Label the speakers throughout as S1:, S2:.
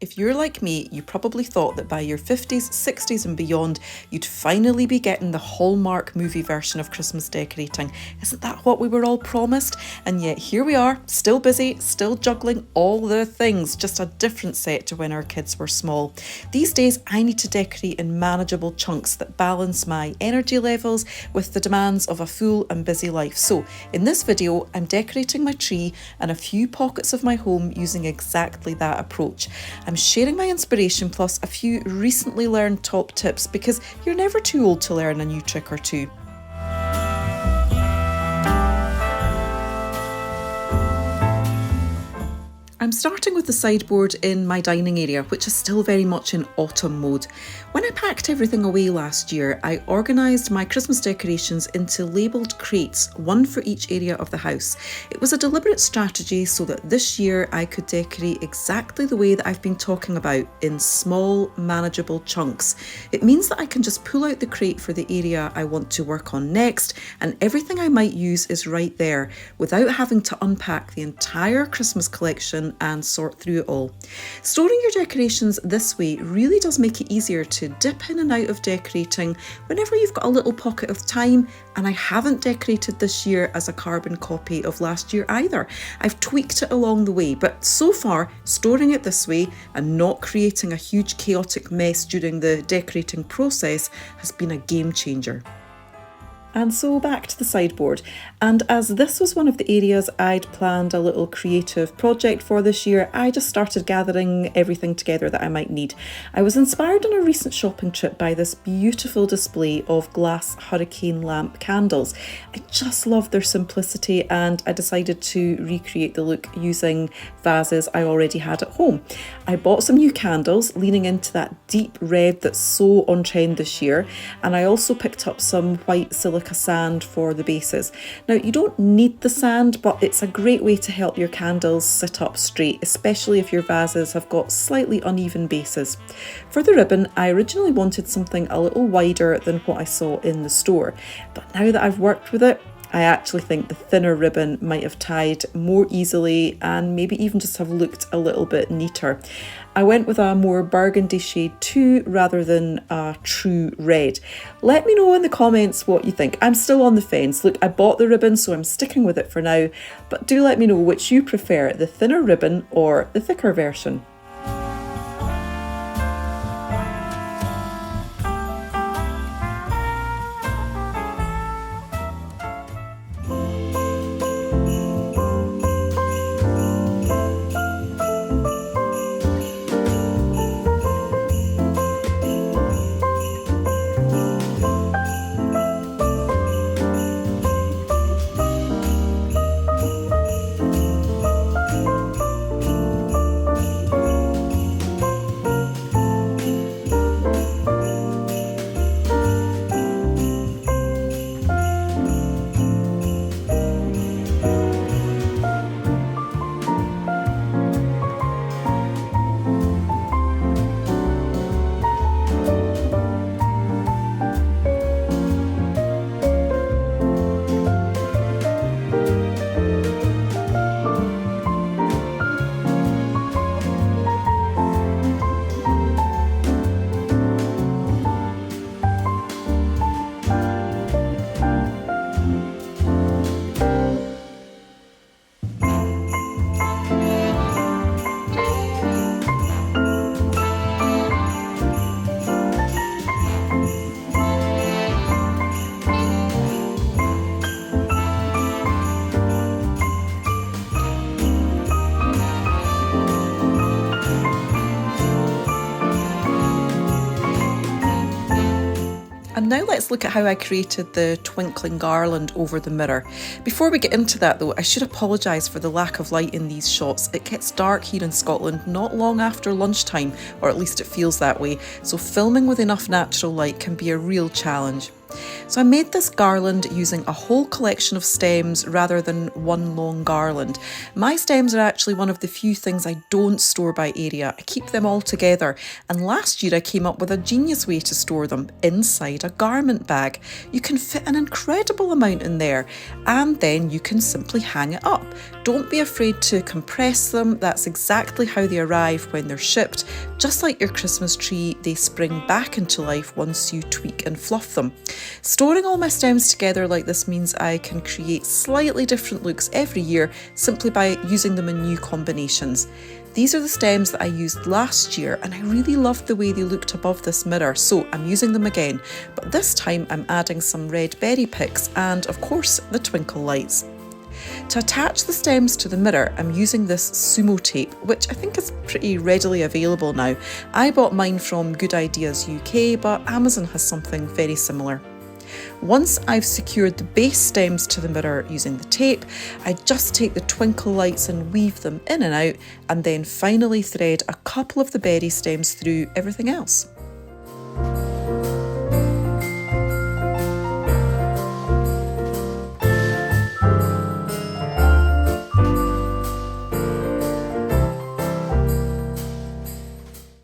S1: If you're like me, you probably thought that by your 50s, 60s and beyond, you'd finally be getting the Hallmark movie version of Christmas decorating. Isn't that what we were all promised? And yet here we are, still busy, still juggling all the things, just a different set to when our kids were small. These days, I need to decorate in manageable chunks that balance my energy levels with the demands of a full and busy life. So in this video, I'm decorating my tree and a few pockets of my home using exactly that approach. I'm sharing my inspiration plus a few recently learned top tips because you're never too old to learn a new trick or two. I'm starting with the sideboard in my dining area, which is still very much in autumn mode. When I packed everything away last year, I organised my Christmas decorations into labelled crates, one for each area of the house. It was a deliberate strategy so that this year I could decorate exactly the way that I've been talking about, in small, manageable chunks. It means that I can just pull out the crate for the area I want to work on next, and everything I might use is right there, without having to unpack the entire Christmas collection and sort through it all. Storing your decorations this way really does make it easier to dip in and out of decorating whenever you've got a little pocket of time. And I haven't decorated this year as a carbon copy of last year either. I've tweaked it along the way, but so far storing it this way and not creating a huge chaotic mess during the decorating process has been a game changer. And so back to the sideboard, and as this was one of the areas I'd planned a little creative project for this year, I just started gathering everything together that I might need. I was inspired on a recent shopping trip by this beautiful display of glass hurricane lamp candles. I just love their simplicity and I decided to recreate the look using vases I already had at home. I bought some new candles leaning into that deep red that's so on trend this year, and I also picked up some white silica sand for the bases. Now, you don't need the sand, but it's a great way to help your candles sit up straight, especially if your vases have got slightly uneven bases. For the ribbon, I originally wanted something a little wider than what I saw in the store, but now that I've worked with it, I actually think the thinner ribbon might have tied more easily and maybe even just have looked a little bit neater. I went with a more burgundy shade too, rather than a true red. Let me know in the comments what you think. I'm still on the fence. Look, I bought the ribbon, so I'm sticking with it for now, but do let me know which you prefer, the thinner ribbon or the thicker version. And now let's look at how I created the twinkling garland over the mirror. Before we get into that though, I should apologise for the lack of light in these shots. It gets dark here in Scotland not long after lunchtime, or at least it feels that way, so filming with enough natural light can be a real challenge. So I made this garland using a whole collection of stems rather than one long garland. My stems are actually one of the few things I don't store by area. I keep them all together, and last year I came up with a genius way to store them inside a garment bag. You can fit an incredible amount in there, and then you can simply hang it up. Don't be afraid to compress them. That's exactly how they arrive when they're shipped. Just like your Christmas tree, they spring back into life once you tweak and fluff them. Storing all my stems together like this means I can create slightly different looks every year simply by using them in new combinations. These are the stems that I used last year, and I really loved the way they looked above this mirror, so I'm using them again, but this time I'm adding some red berry picks and, of course, the twinkle lights. To attach the stems to the mirror, I'm using this sumo tape, which I think is pretty readily available now. I bought mine from Good Ideas UK, but Amazon has something very similar. Once I've secured the base stems to the mirror using the tape, I just take the twinkle lights and weave them in and out, and then finally thread a couple of the berry stems through everything else.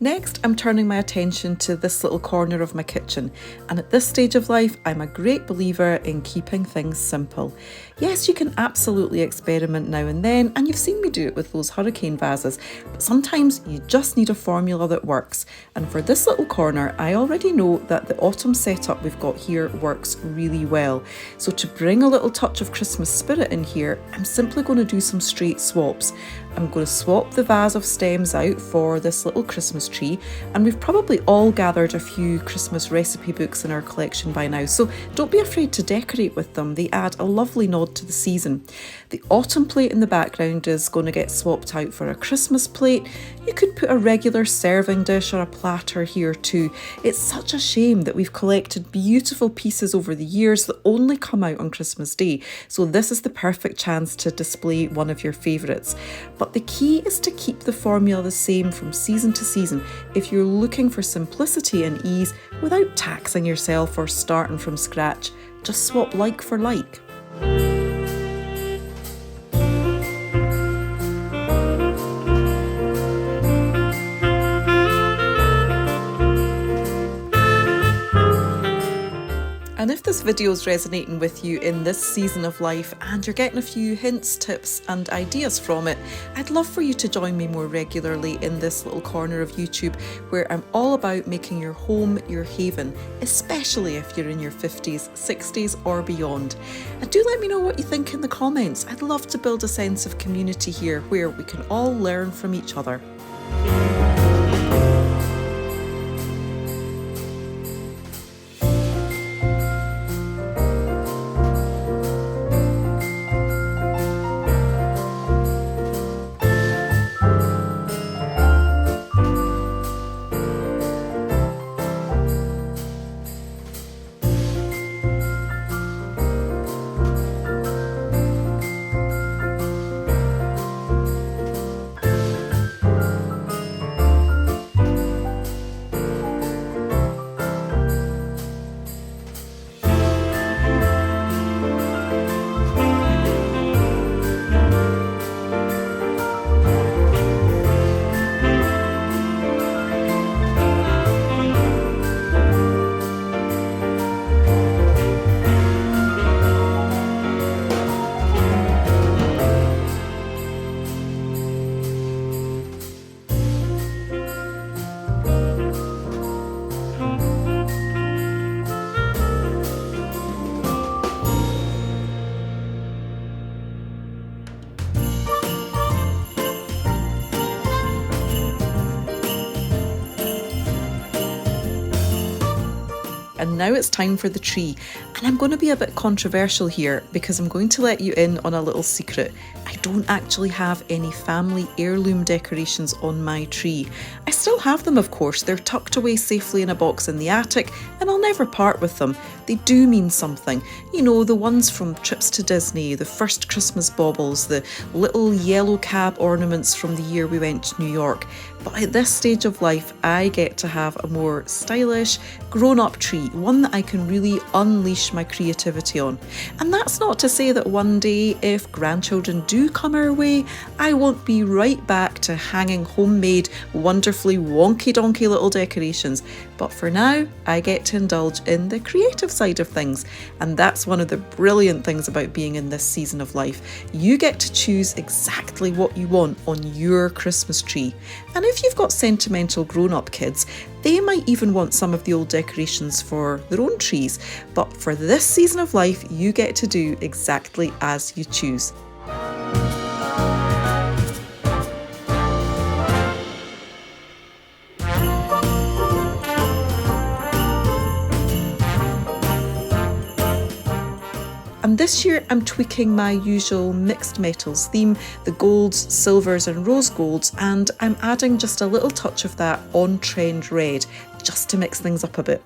S1: Next, I'm turning my attention to this little corner of my kitchen, and at this stage of life, I'm a great believer in keeping things simple. Yes, you can absolutely experiment now and then, and you've seen me do it with those hurricane vases, but sometimes you just need a formula that works. And for this little corner, I already know that the autumn setup we've got here works really well. So to bring a little touch of Christmas spirit in here, I'm simply going to do some straight swaps. I'm going to swap the vase of stems out for this little Christmas tree, and we've probably all gathered a few Christmas recipe books in our collection by now, so don't be afraid to decorate with them. They add a lovely nod to the season. The autumn plate in the background is going to get swapped out for a Christmas plate. You could put a regular serving dish or a platter here too. It's such a shame that we've collected beautiful pieces over the years that only come out on Christmas Day, so this is the perfect chance to display one of your favourites. But the key is to keep the formula the same from season to season if you're looking for simplicity and ease without taxing yourself or starting from scratch. Just swap like for like. And if this video is resonating with you in this season of life and you're getting a few hints, tips and ideas from it, I'd love for you to join me more regularly in this little corner of YouTube where I'm all about making your home your haven, especially if you're in your 50s, 60s or beyond. And do let me know what you think in the comments. I'd love to build a sense of community here where we can all learn from each other. And now it's time for the tree. And I'm going to be a bit controversial here because I'm going to let you in on a little secret. I I don't actually have any family heirloom decorations on my tree. I still have them, of course. They're tucked away safely in a box in the attic, and I'll never part with them. They do mean something. You know, the ones from trips to Disney, the first Christmas baubles, the little yellow cab ornaments from the year we went to New York. But at this stage of life, I get to have a more stylish, grown-up tree, one that I can really unleash my creativity on. And that's not to say that one day, if grandchildren do come our way, I won't be right back to hanging homemade, wonderfully wonky-donkey little decorations. But for now, I get to indulge in the creative side of things. And that's one of the brilliant things about being in this season of life. You get to choose exactly what you want on your Christmas tree. And if you've got sentimental grown-up kids, they might even want some of the old decorations for their own trees. But for this season of life, you get to do exactly as you choose. And this year I'm tweaking my usual mixed metals theme, the golds, silvers and rose golds, and I'm adding just a little touch of that on-trend red, just to mix things up a bit.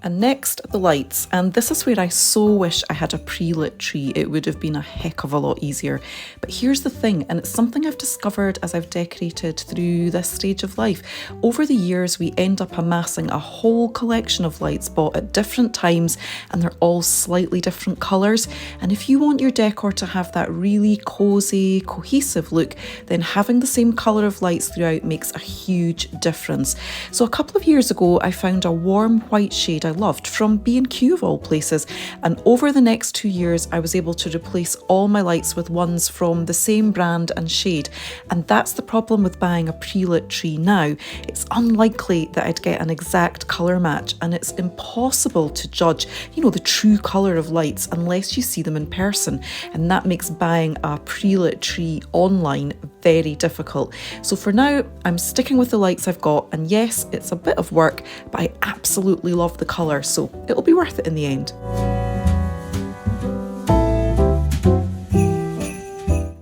S1: And next, the lights, and this is where I so wish I had a pre-lit tree. It would have been a heck of a lot easier. But here's the thing, and it's something I've discovered as I've decorated through this stage of life. Over the years, we end up amassing a whole collection of lights bought at different times, and they're all slightly different colours. And if you want your decor to have that really cosy, cohesive look, then having the same colour of lights throughout makes a huge difference. So a couple of years ago, I found a warm white shade I loved from B&Q of all places, and over the next 2 years I was able to replace all my lights with ones from the same brand and shade. And that's the problem with buying a pre-lit tree now. It's unlikely that I'd get an exact colour match, and it's impossible to judge, the true colour of lights unless you see them in person, and that makes buying a pre-lit tree online very difficult. So for now, I'm sticking with the lights I've got, and yes, it's a bit of work, but I absolutely love the colour, so it'll be worth it in the end.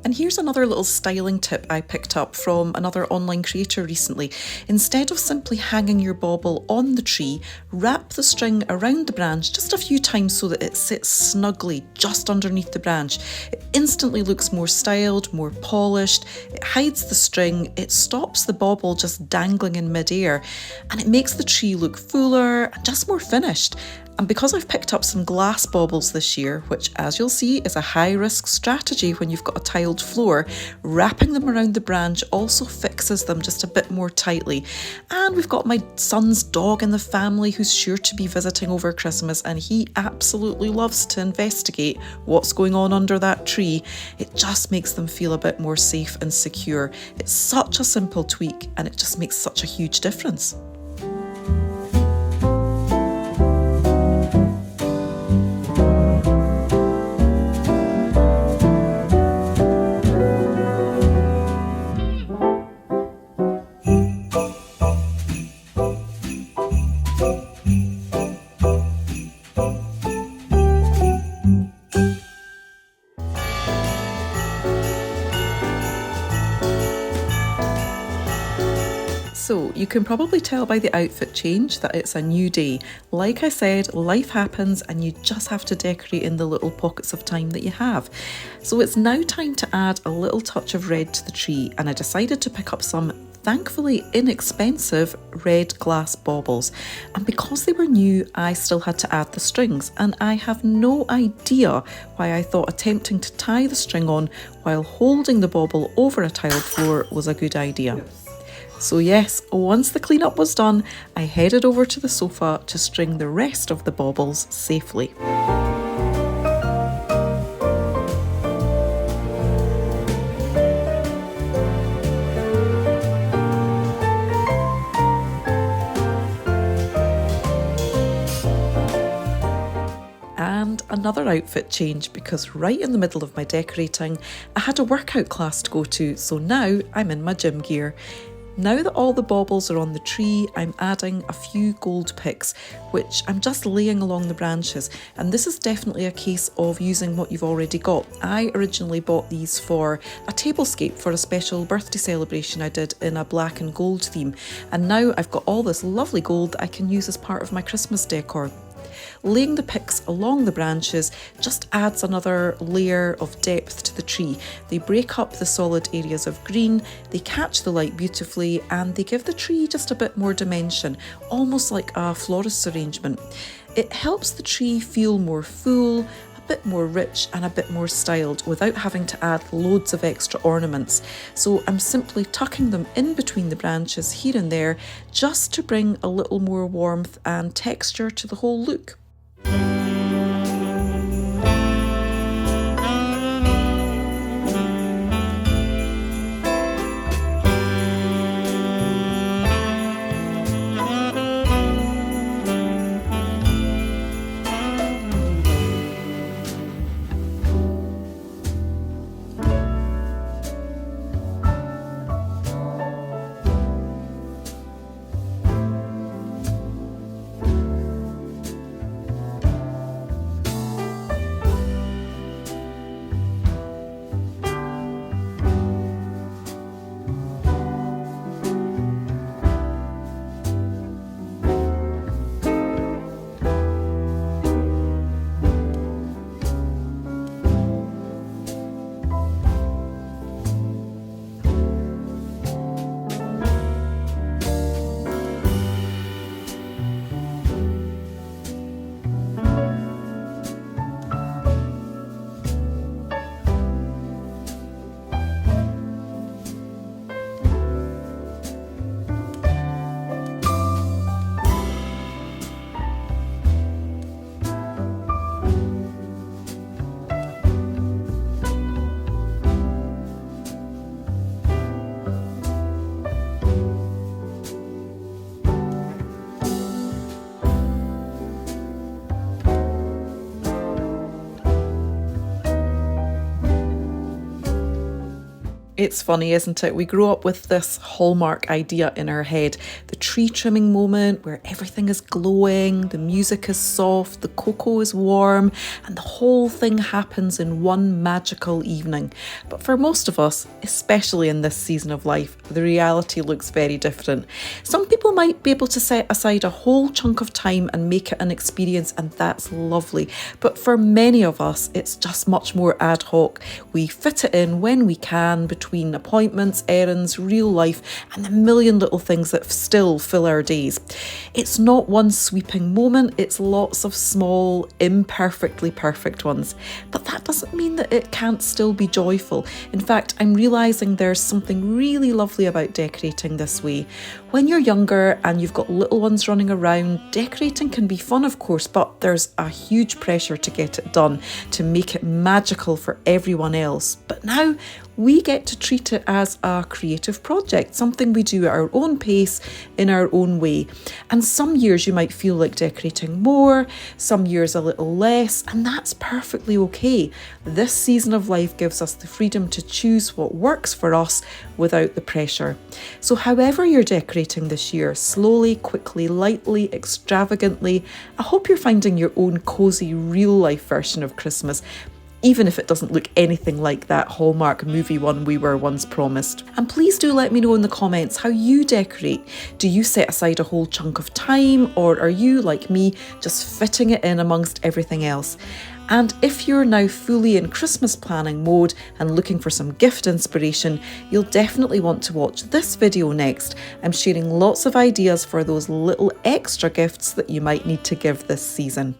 S1: And here's another little styling tip I picked up from another online creator recently. Instead of simply hanging your bauble on the tree, wrap the string around the branch just a few times so that it sits snugly just underneath the branch. It instantly looks more styled, more polished, it hides the string, it stops the bauble just dangling in midair, and it makes the tree look fuller and just more finished. And because I've picked up some glass baubles this year, which as you'll see is a high-risk strategy when you've got a tiled floor, wrapping them around the branch also fixes them just a bit more tightly. And we've got my son's dog in the family who's sure to be visiting over Christmas, and he absolutely loves to investigate what's going on under that tree. It just makes them feel a bit more safe and secure. It's such a simple tweak, and it just makes such a huge difference. So you can probably tell by the outfit change that it's a new day. Like I said, life happens and you just have to decorate in the little pockets of time that you have. So it's now time to add a little touch of red to the tree, and I decided to pick up some thankfully inexpensive red glass baubles. And because they were new, I still had to add the strings, and I have no idea why I thought attempting to tie the string on while holding the bauble over a tiled floor was a good idea. So yes, once the cleanup was done, I headed over to the sofa to string the rest of the baubles safely. And another outfit change, because right in the middle of my decorating, I had a workout class to go to, so now I'm in my gym gear. Now that all the baubles are on the tree, I'm adding a few gold picks, which I'm just laying along the branches. And this is definitely a case of using what you've already got. I originally bought these for a tablescape for a special birthday celebration I did in a black and gold theme. And now I've got all this lovely gold that I can use as part of my Christmas decor. Laying the picks along the branches just adds another layer of depth to the tree. They break up the solid areas of green, they catch the light beautifully, and they give the tree just a bit more dimension, almost like a florist's arrangement. It helps the tree feel more full, a bit more rich and a bit more styled without having to add loads of extra ornaments. So I'm simply tucking them in between the branches here and there just to bring a little more warmth and texture to the whole look. It's funny, isn't it? We grow up with this Hallmark idea in our head. The tree trimming moment where everything is glowing, the music is soft, the cocoa is warm, and the whole thing happens in one magical evening. But for most of us, especially in this season of life, the reality looks very different. Some people might be able to set aside a whole chunk of time and make it an experience, and that's lovely. But for many of us, it's just much more ad hoc. We fit it in when we can between appointments, errands, real life, and the million little things that still fill our days. It's not one sweeping moment, it's lots of small, imperfectly perfect ones. But that doesn't mean that it can't still be joyful. In fact, I'm realising there's something really lovely about decorating this way. When you're younger and you've got little ones running around, decorating can be fun, of course, but there's a huge pressure to get it done, to make it magical for everyone else. But now we get to treat it as a creative project, something we do at our own pace, in our own way. And some years you might feel like decorating more, some years a little less, and that's perfectly okay. This season of life gives us the freedom to choose what works for us without the pressure. So however you're decorating this year, slowly, quickly, lightly, extravagantly, I hope you're finding your own cosy, real life version of Christmas, even if it doesn't look anything like that Hallmark movie one we were once promised. And please do let me know in the comments how you decorate. Do you set aside a whole chunk of time, or are you, like me, just fitting it in amongst everything else? And if you're now fully in Christmas planning mode and looking for some gift inspiration, you'll definitely want to watch this video next. I'm sharing lots of ideas for those little extra gifts that you might need to give this season.